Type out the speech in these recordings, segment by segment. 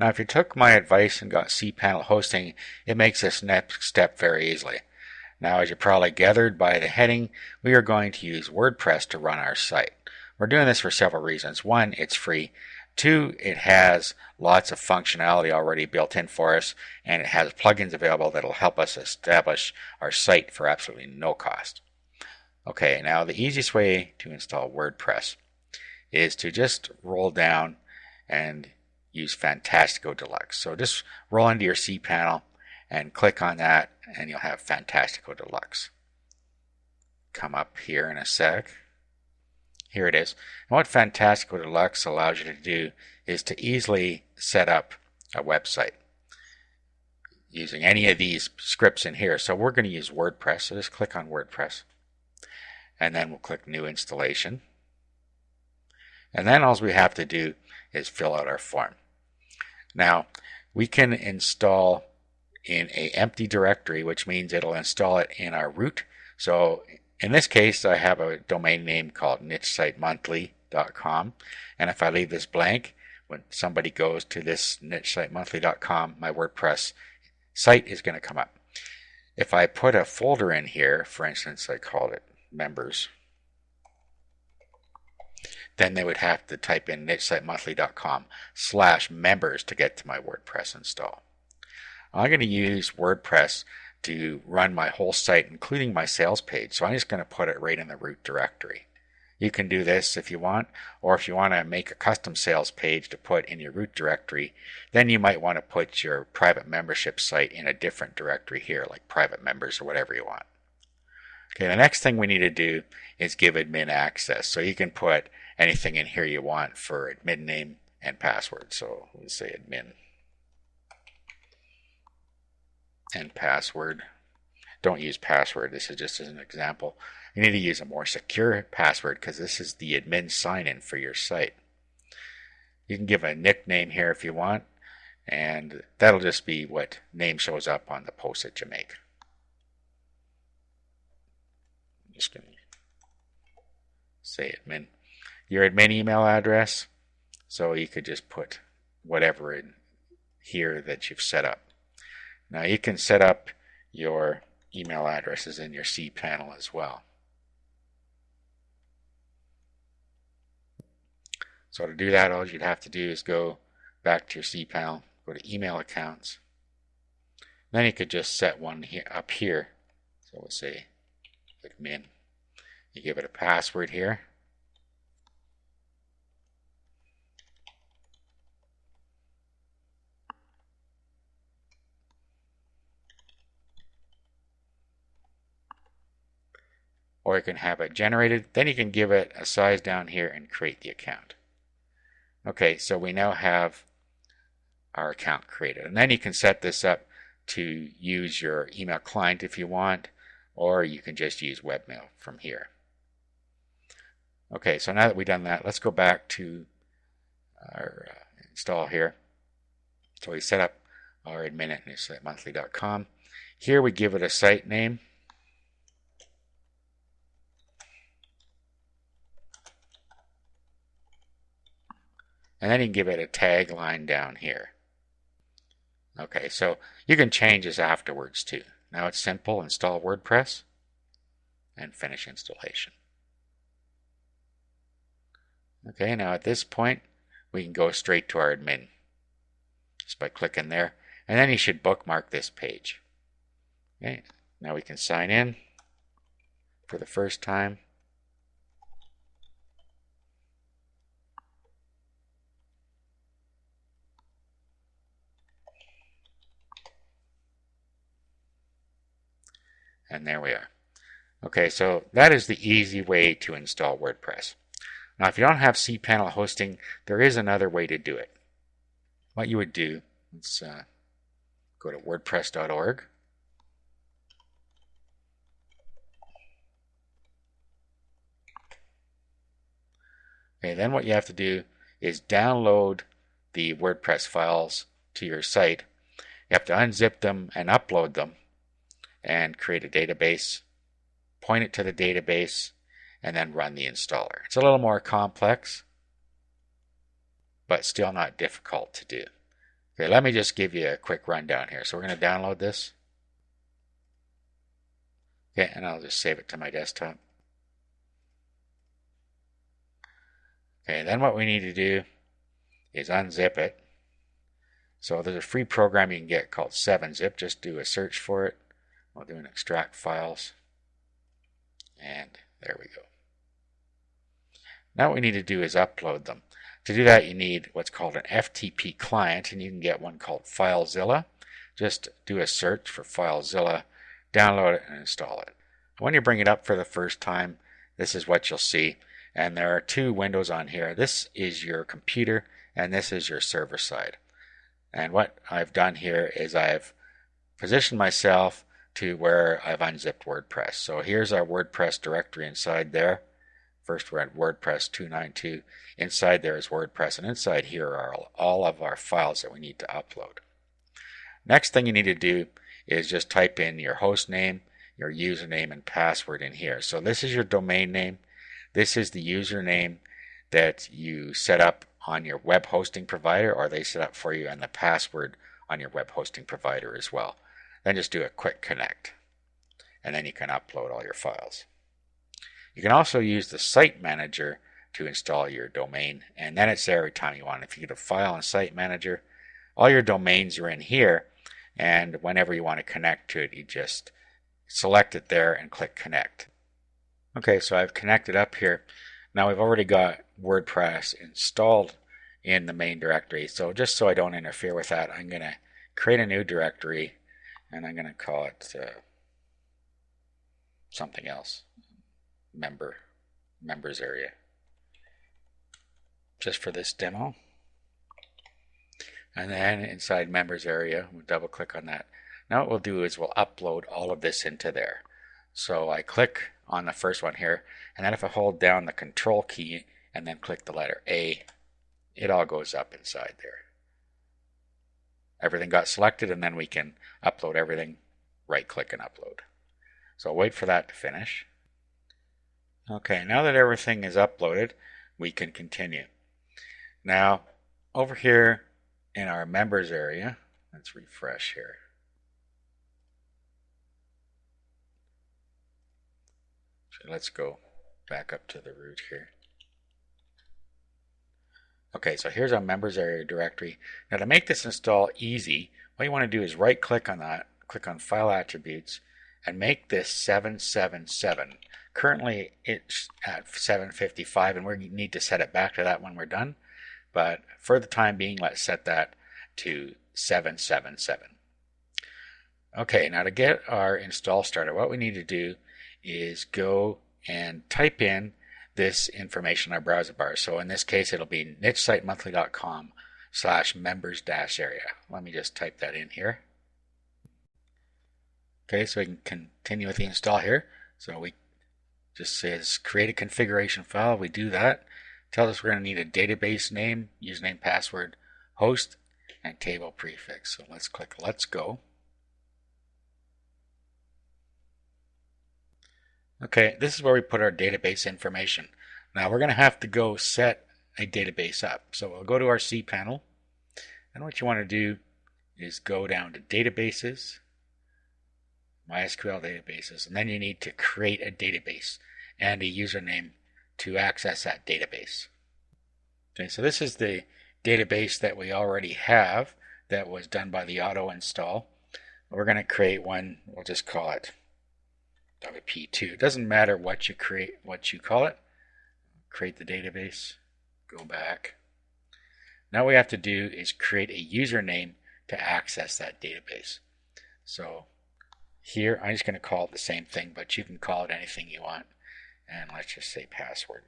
Now, if you took my advice and got cPanel hosting, it makes this next step very easily. Now, as you probably gathered by the heading, we are going to use WordPress to run our site. We're doing this for several reasons. One, it's free. Two, it has lots of functionality already built in for us, and it has plugins available that will help us establish our site for absolutely no cost. Okay, now the easiest way to install WordPress is to just roll down and use Fantastico Deluxe. So just roll into your cPanel and click on that, and you'll have Fantastico Deluxe. Come up here in a sec. Here it is. And what Fantastico Deluxe allows you to do is to easily set up a website using any of these scripts in here. So we're going to use WordPress. So just click on WordPress. And then we'll click New Installation. And then all we have to do is fill out our form. Now, we can install in an empty directory, which means it'll install it in our root. So in this case, I have a domain name called nichesitemonthly.com. And if I leave this blank, when somebody goes to this nichesitemonthly.com, my WordPress site is going to come up. If I put a folder in here, for instance, I called it members, then they would have to type in nichesitemonthly.com/members to get to my WordPress install. I'm going to use WordPress to run my whole site, including my sales page. So I'm just going to put it right in the root directory. You can do this if you want, or if you want to make a custom sales page to put in your root directory, then you might want to put your private membership site in a different directory here, like private members or whatever you want. Okay, the next thing we need to do is give admin access. So you can put anything in here you want for admin name and password. So let's say admin and password. Don't use password. This is just as an example. You need to use a more secure password because this is the admin sign-in for your site. You can give a nickname here if you want, and that'll just be what name shows up on the post that you make. I'm just going to say admin. Your admin email address, so you could just put whatever in here that you've set up. Now you can set up your email addresses in your cPanel as well. So to do that, all you'd have to do is go back to your cPanel, go to email accounts. Then you could just set one here, up here. So we'll say admin. You give it a password here. Or you can have it generated. Then you can give it a size down here and create the account. Okay, so we now have our account created. And then you can set this up to use your email client if you want, or you can just use webmail from here. Okay, so now that we've done that, let's go back to our install here. So we set up our admin at nichesitemonthly.com. Here we give it a site name. And then you can give it a tagline down here. Okay, so you can change this afterwards too. Now it's simple. Install WordPress and finish installation. Okay, now at this point, we can go straight to our admin just by clicking there. And then you should bookmark this page. Okay, now we can sign in for the first time. And there we are. Okay, so that is the easy way to install WordPress. Now, if you don't have cPanel hosting, there is another way to do it. What you would do, let's go to wordpress.org. Okay, then what you have to do is download the WordPress files to your site. You have to unzip them and upload them and create a database, point it to the database, and then run the installer. It's a little more complex, but still not difficult to do. Okay, let me just give you a quick rundown here. So we're going to download this. Okay, and I'll just save it to my desktop. Okay, then what we need to do is unzip it. So there's a free program you can get called 7-Zip. Just do a search for it. We'll do an extract files. And there we go. Now what we need to do is upload them. To do that, you need what's called an FTP client, and you can get one called FileZilla. Just do a search for FileZilla, download it, and install it. When you bring it up for the first time, this is what you'll see. And there are two windows on here. This is your computer, and this is your server side. And what I've done here is I've positioned myself to where I've unzipped WordPress. So here's our WordPress directory inside there. First we're at WordPress 292. Inside there is WordPress, and inside here are all of our files that we need to upload. Next thing you need to do is just type in your host name, your username, and password in here. So this is your domain name. This is the username that you set up on your web hosting provider, or they set up for you, and the password on your web hosting provider as well. Then just do a quick connect, and then you can upload all your files. You can also use the Site Manager to install your domain, and then it's there every time you want. If you get a file in Site Manager, all your domains are in here, and whenever you want to connect to it, you just select it there and click connect. Okay, so I've connected up here. Now we've already got WordPress installed in the main directory, so just so I don't interfere with that, I'm going to create a new directory, and I'm going to call it something else. Members area, just for this demo. And then inside members area, we'll double click on that. Now what we'll do is we'll upload all of this into there. So I click on the first one here, and then if I hold down the control key and then click the letter A, it all goes up inside there. Everything got selected, and then we can upload everything, right click and upload. So I'll wait for that to finish. Okay, now that everything is uploaded, we can continue. Now, over here in our members area, let's refresh here. So let's go back up to the root here. Okay, so here's our members area directory. Now to make this install easy, what you want to do is right click on that, click on File Attributes, and make this 777. Currently it's at 755, and we need to set it back to that when we're done. But for the time being, let's set that to 777. Okay, now to get our install started, what we need to do is go and type in this information in our browser bar. So in this case, it'll be nichesitemonthly.com/members-area. Let me just type that in here. Okay, so we can continue with the install here. So we just says create a configuration file. We do that. Tells us we're going to need a database name, username, password, host, and table prefix. So let's click Let's Go. Okay, this is where we put our database information. Now we're going to have to go set a database up. So we'll go to our cPanel, and what you want to do is go down to Databases, MySQL Databases, and then you need to create a database and a username to access that database. Okay, so this is the database that we already have that was done by the auto install. We're going to create one, we'll just call it WP2. It doesn't matter what you create, what you call it. Create the database, go back. Now what we have to do is create a username to access that database. So here I'm just going to call it the same thing, but you can call it anything you want. And let's just say password.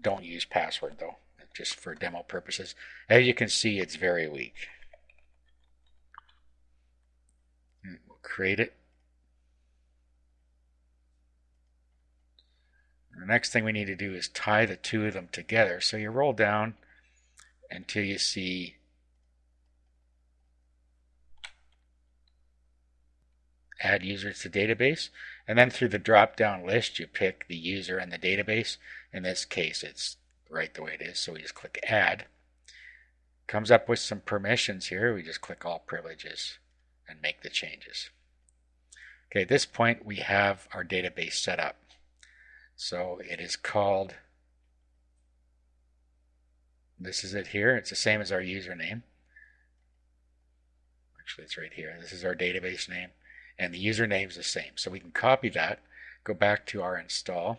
Don't use password though, just for demo purposes. As you can see, it's very weak. We'll create it. The next thing we need to do is tie the two of them together. So you roll down until you see add users to database, and then through the drop down list you pick the user and the database. In this case it's right the way it is, so we just click add, Comes up with some permissions here. We just click all privileges and make the changes. Okay, at this point we have our database set up. So it is called, this is it here. It's the same as our username. Actually, it's right here. This is our database name, and the username is the same. So we can copy that, go back to our install,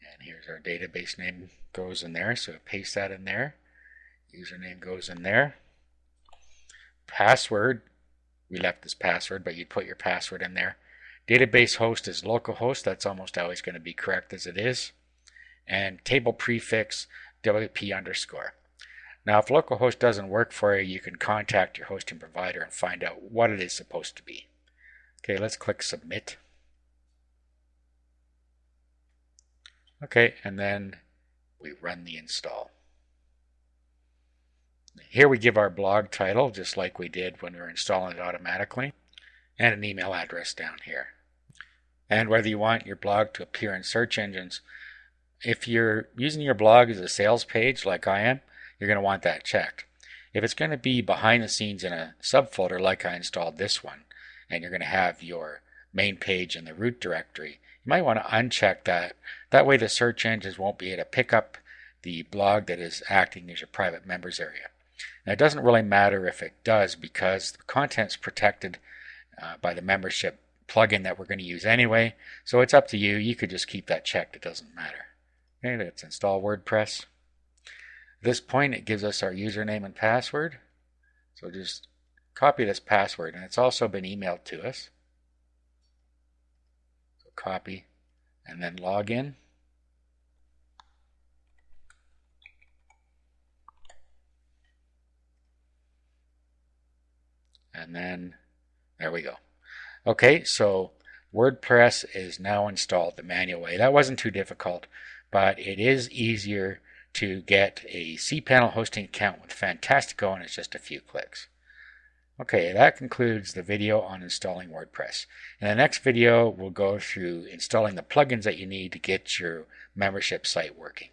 and here's our database name goes in there. So paste that in there. Username goes in there. Password, we left this password, but you'd put your password in there. Database host is localhost. That's almost always going to be correct as it is. And table prefix WP underscore. Now, if localhost doesn't work for you, you can contact your hosting provider and find out what it is supposed to be. Okay, let's click submit. Okay, and then we run the install. Here we give our blog title, just like we did when we were installing it automatically, and an email address down here. And whether you want your blog to appear in search engines, if you're using your blog as a sales page like I am, you're going to want that checked. If it's going to be behind the scenes in a subfolder like I installed this one, and you're going to have your main page in the root directory, you might want to uncheck that. That way the search engines won't be able to pick up the blog that is acting as your private members area. Now, it doesn't really matter if it does, because the content's protected by the membership plugin that we're going to use anyway. So it's up to you. You could just keep that checked. It doesn't matter. Okay, let's install WordPress. At this point, it gives us our username and password. So just copy this password, and it's also been emailed to us. So copy and then log in. And then there we go. Okay, so WordPress is now installed the manual way. That wasn't too difficult, but it is easier to get a cPanel hosting account with Fantastico, and it's just a few clicks. Okay, that concludes the video on installing WordPress. In the next video, we'll go through installing the plugins that you need to get your membership site working.